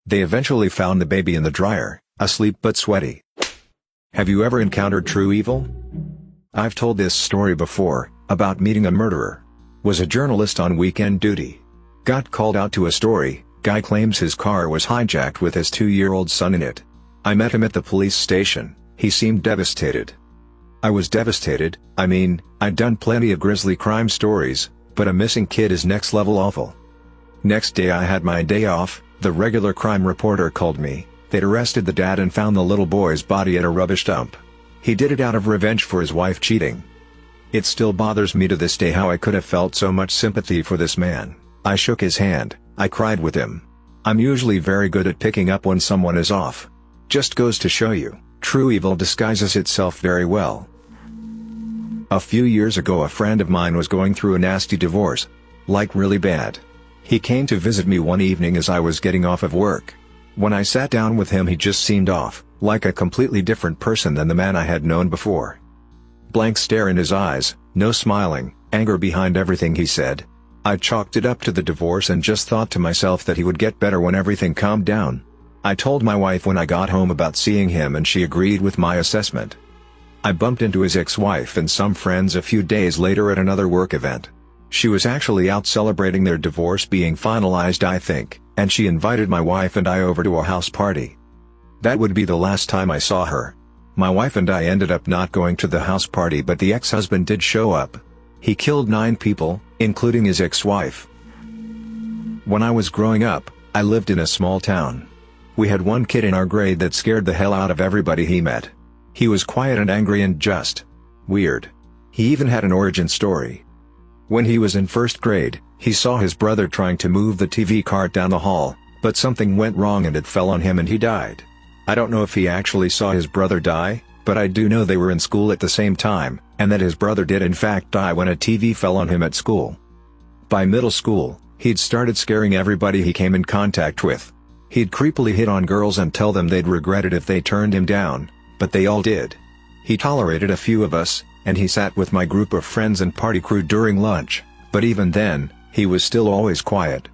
They eventually found the baby in the dryer, asleep but sweaty. Have you ever encountered true evil? I've told this story before, about meeting a murderer. Was a journalist on weekend duty. Got called out to a story. Guy claims his car was hijacked with his 2-year-old son in it. I met him at the police station. He seemed devastated. I was devastated. I mean, I'd done plenty of grisly crime stories, but a missing kid is next level awful. Next day I had my day off. The regular crime reporter called me. They'd arrested the dad and found the little boy's body at a rubbish dump. He did it out of revenge for his wife cheating. It still bothers me to this day how I could have felt so much sympathy for this man. I shook his hand, I cried with him. I'm usually very good at picking up when someone is off. Just goes to show you, true evil disguises itself very well. A few years ago a friend of mine was going through a nasty divorce. Like really bad. He came to visit me one evening as I was getting off of work. When I sat down with him he just seemed off, like a completely different person than the man I had known before. Blank stare in his eyes, no smiling, anger behind everything he said. I chalked it up to the divorce and just thought to myself that he would get better when everything calmed down. I told my wife when I got home about seeing him and she agreed with my assessment. I bumped into his ex-wife and some friends a few days later at another work event. She was actually out celebrating their divorce being finalized I think, and she invited my wife and I over to a house party. That would be the last time I saw her. My wife and I ended up not going to the house party but the ex-husband did show up. He killed 9 people, including his ex-wife. When I was growing up, I lived in a small town. We had one kid in our grade that scared the hell out of everybody he met. He was quiet and angry and just weird. He even had an origin story. When he was in 1st grade, he saw his brother trying to move the TV cart down the hall, but something went wrong and it fell on him and he died. I don't know if he actually saw his brother die, but I do know they were in school at the same time, and that his brother did in fact die when a TV fell on him at school. By middle school, he'd started scaring everybody he came in contact with. He'd creepily hit on girls and tell them they'd regret it if they turned him down, but they all did. He tolerated a few of us, and he sat with my group of friends and party crew during lunch, but even then, he was still always quiet.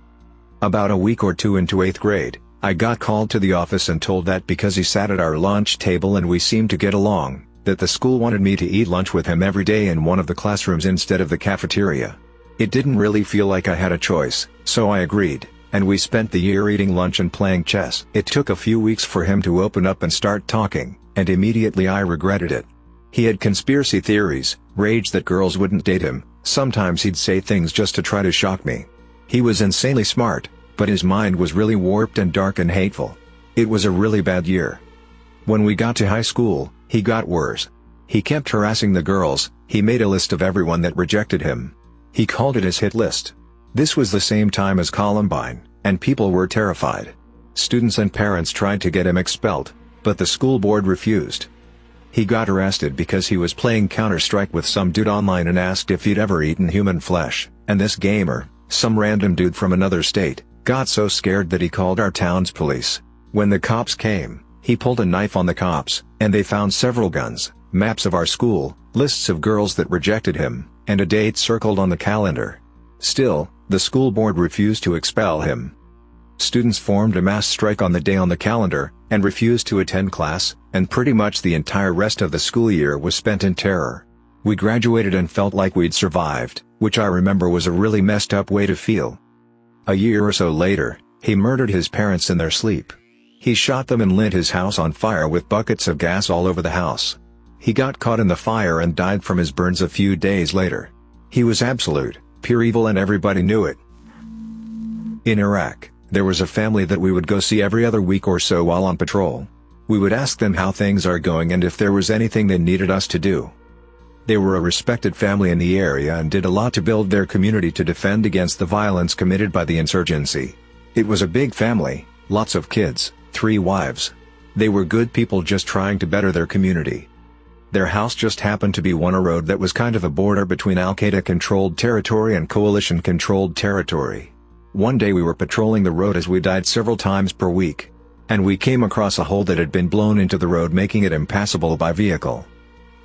About a week or two into 8th grade, I got called to the office and told that because he sat at our lunch table and we seemed to get along, that the school wanted me to eat lunch with him every day in one of the classrooms instead of the cafeteria. It didn't really feel like I had a choice, so I agreed, and we spent the year eating lunch and playing chess. It took a few weeks for him to open up and start talking, and immediately I regretted it. He had conspiracy theories, raged that girls wouldn't date him, sometimes he'd say things just to try to shock me. He was insanely smart, but his mind was really warped and dark and hateful. It was a really bad year. When we got to high school, he got worse. He kept harassing the girls, he made a list of everyone that rejected him. He called it his hit list. This was the same time as Columbine, and people were terrified. Students and parents tried to get him expelled, but the school board refused. He got arrested because he was playing Counter-Strike with some dude online and asked if he'd ever eaten human flesh, and this gamer, some random dude from another state, got so scared that he called our town's police. When the cops came, he pulled a knife on the cops, and they found several guns, maps of our school, lists of girls that rejected him, and a date circled on the calendar. Still, the school board refused to expel him. Students formed a mass strike on the day on the calendar, and refused to attend class, and pretty much the entire rest of the school year was spent in terror. We graduated and felt like we'd survived, which I remember was a really messed up way to feel. A year or so later, he murdered his parents in their sleep. He shot them and lit his house on fire with buckets of gas all over the house. He got caught in the fire and died from his burns a few days later. He was absolute, pure evil and everybody knew it. In Iraq, there was a family that we would go see every other week or so while on patrol. We would ask them how things are going and if there was anything they needed us to do. They were a respected family in the area and did a lot to build their community to defend against the violence committed by the insurgency. It was a big family, lots of kids, 3 wives. They were good people just trying to better their community. Their house just happened to be on a road that was kind of a border between Al-Qaeda-controlled territory and coalition-controlled territory. One day we were patrolling the road as we died several times per week. And we came across a hole that had been blown into the road making it impassable by vehicle.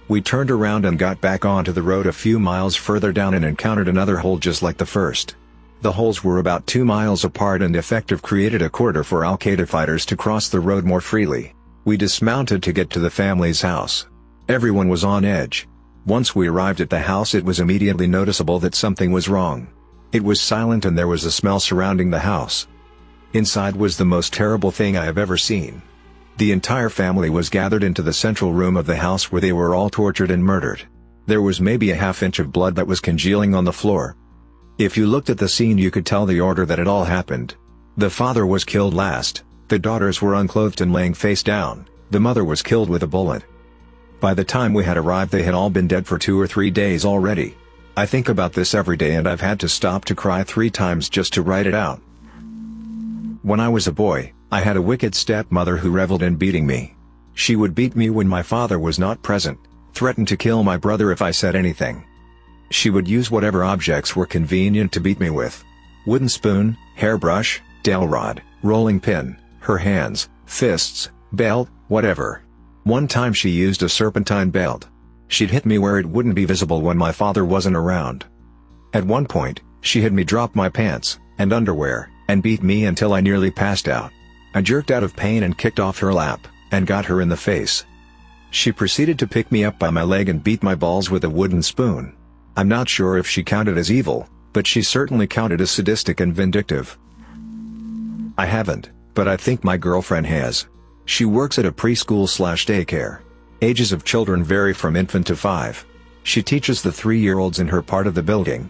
We turned around and got back onto the road a few miles further down and encountered another hole just like the first. The holes were about 2 miles apart and effective created a corridor for Al-Qaeda fighters to cross the road more freely. We dismounted to get to the family's house. Everyone was on edge. Once we arrived at the house, it was immediately noticeable that something was wrong. It was silent and there was a smell surrounding the house. Inside was the most terrible thing I have ever seen. The entire family was gathered into the central room of the house where they were all tortured and murdered. There was maybe a half-inch of blood that was congealing on the floor. If you looked at the scene, you could tell the order that it all happened. The father was killed last, the daughters were unclothed and laying face down, the mother was killed with a bullet. By the time we had arrived, they had all been dead for 2 or 3 days already. I think about this every day and I've had to stop to cry 3 times just to write it out. When I was a boy, I had a wicked stepmother who reveled in beating me. She would beat me when my father was not present, threatened to kill my brother if I said anything. She would use whatever objects were convenient to beat me with. Wooden spoon, hairbrush, dowel rod, rolling pin, her hands, fists, belt, whatever. One time she used a serpentine belt. She'd hit me where it wouldn't be visible when my father wasn't around. At one point, she had me drop my pants and underwear, and beat me until I nearly passed out. I jerked out of pain and kicked off her lap, and got her in the face. She proceeded to pick me up by my leg and beat my balls with a wooden spoon. I'm not sure if she counted as evil, but she certainly counted as sadistic and vindictive. I haven't, but I think my girlfriend has. She works at a preschool/daycare. Ages of children vary from infant to 5. She teaches the 3-year-olds in her part of the building.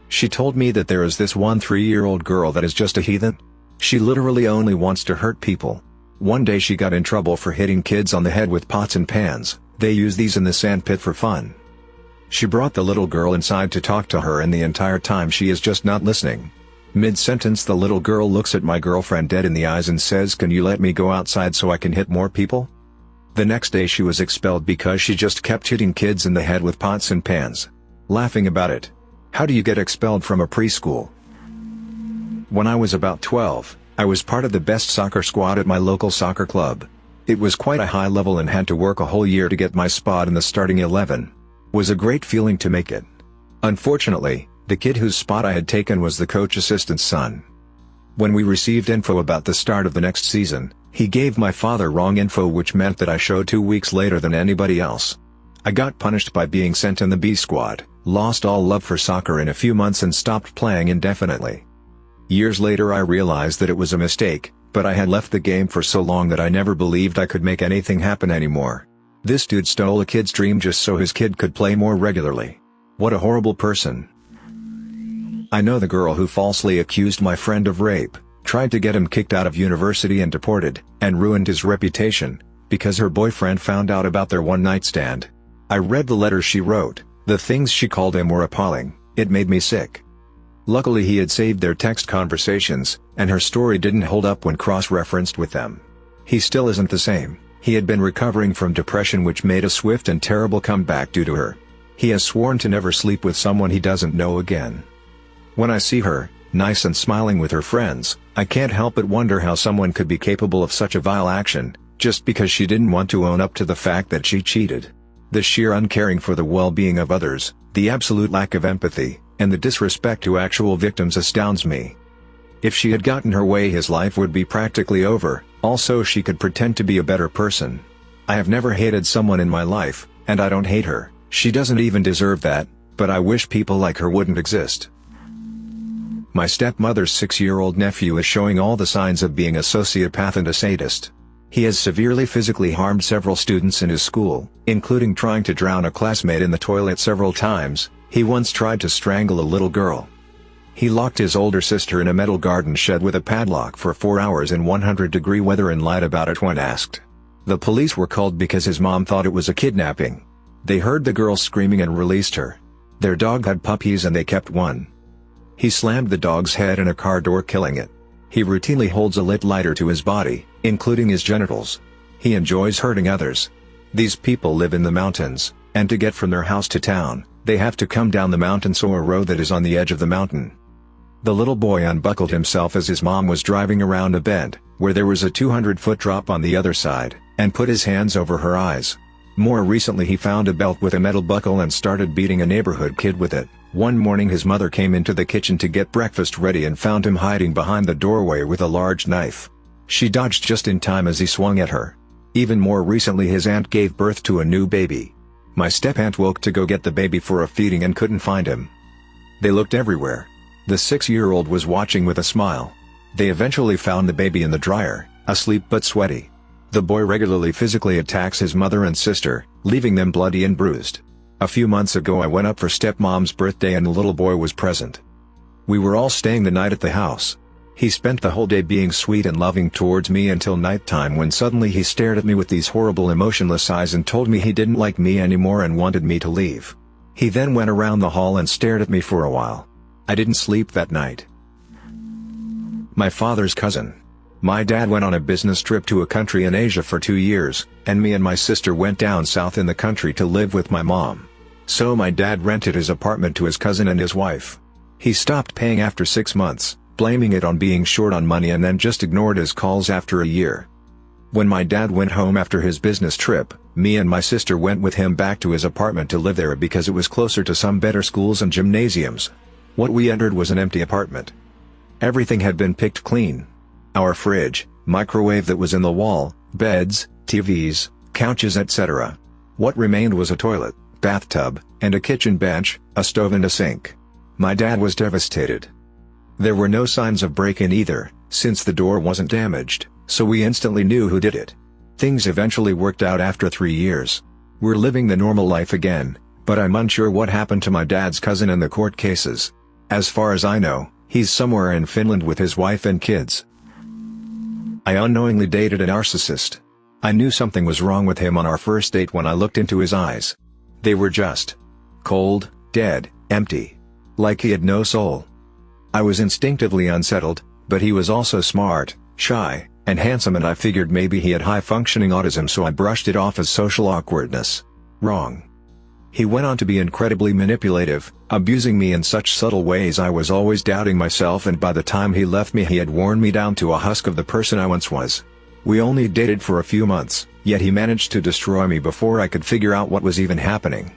She told me that there is this one 3-year-old girl that is just a heathen. She literally only wants to hurt people. One day she got in trouble for hitting kids on the head with pots and pans. They use these in the sandpit for fun. She brought the little girl inside to talk to her, and the entire time she is just not listening. Mid-sentence, the little girl looks at my girlfriend dead in the eyes and says, "Can you let me go outside so I can hit more people?" The next day she was expelled because she just kept hitting kids in the head with pots and pans. Laughing about it. How do you get expelled from a preschool? When I was about 12, I was part of the best soccer squad at my local soccer club. It was quite a high level and had to work a whole year to get my spot in the starting 11. Was a great feeling to make it. Unfortunately, the kid whose spot I had taken was the coach assistant's son. When we received info about the start of the next season, he gave my father wrong info, which meant that I showed 2 weeks later than anybody else. I got punished by being sent in the B squad, lost all love for soccer in a few months and stopped playing indefinitely. Years later I realized that it was a mistake, but I had left the game for so long that I never believed I could make anything happen anymore. This dude stole a kid's dream just so his kid could play more regularly. What a horrible person. I know the girl who falsely accused my friend of rape, tried to get him kicked out of university and deported, and ruined his reputation, because her boyfriend found out about their one-night stand. I read the letters she wrote. The things she called him were appalling. It made me sick. Luckily he had saved their text conversations, and her story didn't hold up when cross-referenced with them. He still isn't the same. He had been recovering from depression, which made a swift and terrible comeback due to her. He has sworn to never sleep with someone he doesn't know again. When I see her, nice and smiling with her friends, I can't help but wonder how someone could be capable of such a vile action, just because she didn't want to own up to the fact that she cheated. The sheer uncaring for the well-being of others, the absolute lack of empathy, and the disrespect to actual victims astounds me. If she had gotten her way, his life would be practically over. Also, she could pretend to be a better person. I have never hated someone in my life, and I don't hate her. She doesn't even deserve that, but I wish people like her wouldn't exist. My stepmother's 6-year-old nephew is showing all the signs of being a sociopath and a sadist. He has severely physically harmed several students in his school, including trying to drown a classmate in the toilet several times. He once tried to strangle a little girl. He locked his older sister in a metal garden shed with a padlock for 4 hours in 100-degree weather and lied about it when asked. The police were called because his mom thought it was a kidnapping. They heard the girl screaming and released her. Their dog had puppies and they kept one. He slammed the dog's head in a car door, killing it. He routinely holds a lit lighter to his body, including his genitals. He enjoys hurting others. These people live in the mountains, and to get from their house to town, they have to come down the mountain, so a road that is on the edge of the mountain. The little boy unbuckled himself as his mom was driving around a bend, where there was a 200-foot drop on the other side, and put his hands over her eyes. More recently he found a belt with a metal buckle and started beating a neighborhood kid with it. One morning his mother came into the kitchen to get breakfast ready and found him hiding behind the doorway with a large knife. She dodged just in time as he swung at her. Even more recently his aunt gave birth to a new baby. My step-aunt woke to go get the baby for a feeding and couldn't find him. They looked everywhere. The 6-year-old was watching with a smile. They eventually found the baby in the dryer, asleep but sweaty. The boy regularly physically attacks his mother and sister, leaving them bloody and bruised. A few months ago I went up for stepmom's birthday and the little boy was present. We were all staying the night at the house. He spent the whole day being sweet and loving towards me until nighttime, when suddenly he stared at me with these horrible emotionless eyes and told me he didn't like me anymore and wanted me to leave. He then went around the hall and stared at me for a while. I didn't sleep that night. My father's cousin. My dad went on a business trip to a country in Asia for 2 years, and me and my sister went down south in the country to live with my mom. So my dad rented his apartment to his cousin and his wife. He stopped paying after 6 months, blaming it on being short on money, and then just ignored his calls after a year. When my dad went home after his business trip, me and my sister went with him back to his apartment to live there because it was closer to some better schools and gymnasiums. What we entered was an empty apartment. Everything had been picked clean. Our fridge, microwave that was in the wall, beds, TVs, couches, etc. What remained was a toilet, bathtub, and a kitchen bench, a stove and a sink. My dad was devastated. There were no signs of break-in either, since the door wasn't damaged, so we instantly knew who did it. Things eventually worked out after 3 years. We're living the normal life again, but I'm unsure what happened to my dad's cousin and the court cases. As far as I know, he's somewhere in Finland with his wife and kids. I unknowingly dated a narcissist. I knew something was wrong with him on our first date when I looked into his eyes. They were just cold, dead, empty. Like he had no soul. I was instinctively unsettled, but he was also smart, shy, and handsome, and I figured maybe he had high-functioning autism, so I brushed it off as social awkwardness. Wrong. He went on to be incredibly manipulative, abusing me in such subtle ways I was always doubting myself, and by the time he left me he had worn me down to a husk of the person I once was. We only dated for a few months, yet he managed to destroy me before I could figure out what was even happening.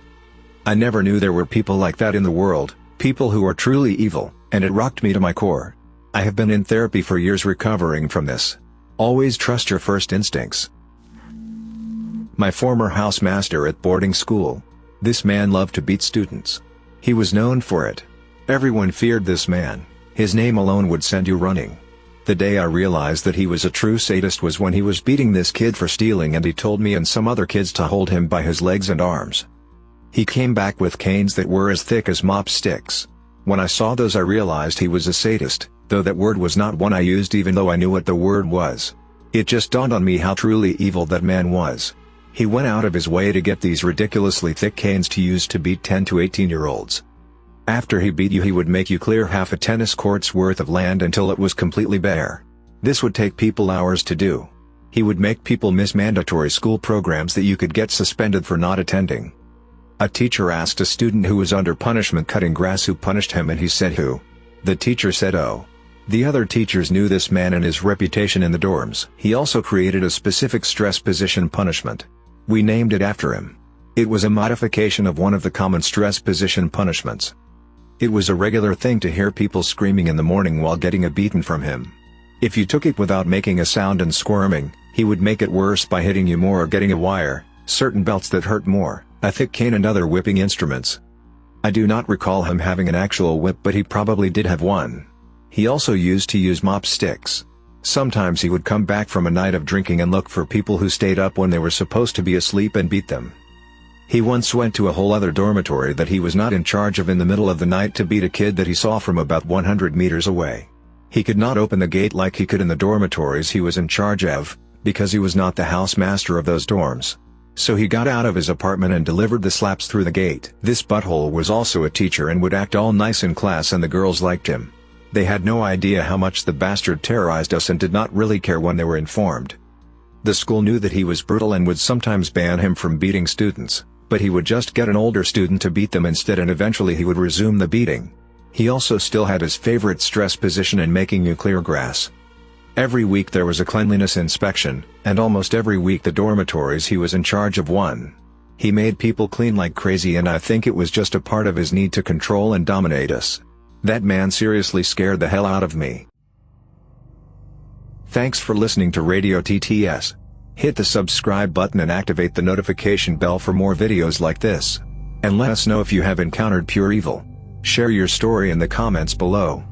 I never knew there were people like that in the world, people who are truly evil, and it rocked me to my core. I have been in therapy for years recovering from this. Always trust your first instincts. My former housemaster at boarding school. This man loved to beat students. He was known for it. Everyone feared this man. His name alone would send you running. The day I realized that he was a true sadist was when he was beating this kid for stealing, and he told me and some other kids to hold him by his legs and arms. He came back with canes that were as thick as mop sticks. When I saw those I realized he was a sadist, though that word was not one I used even though I knew what the word was. It just dawned on me how truly evil that man was. He went out of his way to get these ridiculously thick canes to use to beat 10 to 18-year-olds. After he beat you he would make you clear half a tennis court's worth of land until it was completely bare. This would take people hours to do. He would make people miss mandatory school programs that you could get suspended for not attending. A teacher asked a student who was under punishment cutting grass who punished him, and he said who. The teacher said oh. The other teachers knew this man and his reputation in the dorms. He also created a specific stress position punishment. We named it after him. It was a modification of one of the common stress position punishments. It was a regular thing to hear people screaming in the morning while getting a beating from him. If you took it without making a sound and squirming, he would make it worse by hitting you more or getting a wire, certain belts that hurt more, a thick cane and other whipping instruments. I do not recall him having an actual whip, but he probably did have one. He also used to use mop sticks. Sometimes he would come back from a night of drinking and look for people who stayed up when they were supposed to be asleep and beat them. He once went to a whole other dormitory that he was not in charge of in the middle of the night to beat a kid that he saw from about 100 meters away. He could not open the gate like he could in the dormitories he was in charge of, because he was not the housemaster of those dorms. So he got out of his apartment and delivered the slaps through the gate. This butthole was also a teacher and would act all nice in class, and the girls liked him. They had no idea how much the bastard terrorized us and did not really care when they were informed. The school knew that he was brutal and would sometimes ban him from beating students, but he would just get an older student to beat them instead, and eventually he would resume the beating. He also still had his favorite stress position in making you clear grass. Every week there was a cleanliness inspection, and almost every week the dormitories he was in charge of won. He made people clean like crazy, and I think it was just a part of his need to control and dominate us. That man seriously scared the hell out of me. Thanks for listening to Radio TTS. Hit the subscribe button and activate the notification bell for more videos like this. And let us know if you have encountered pure evil. Share your story in the comments below.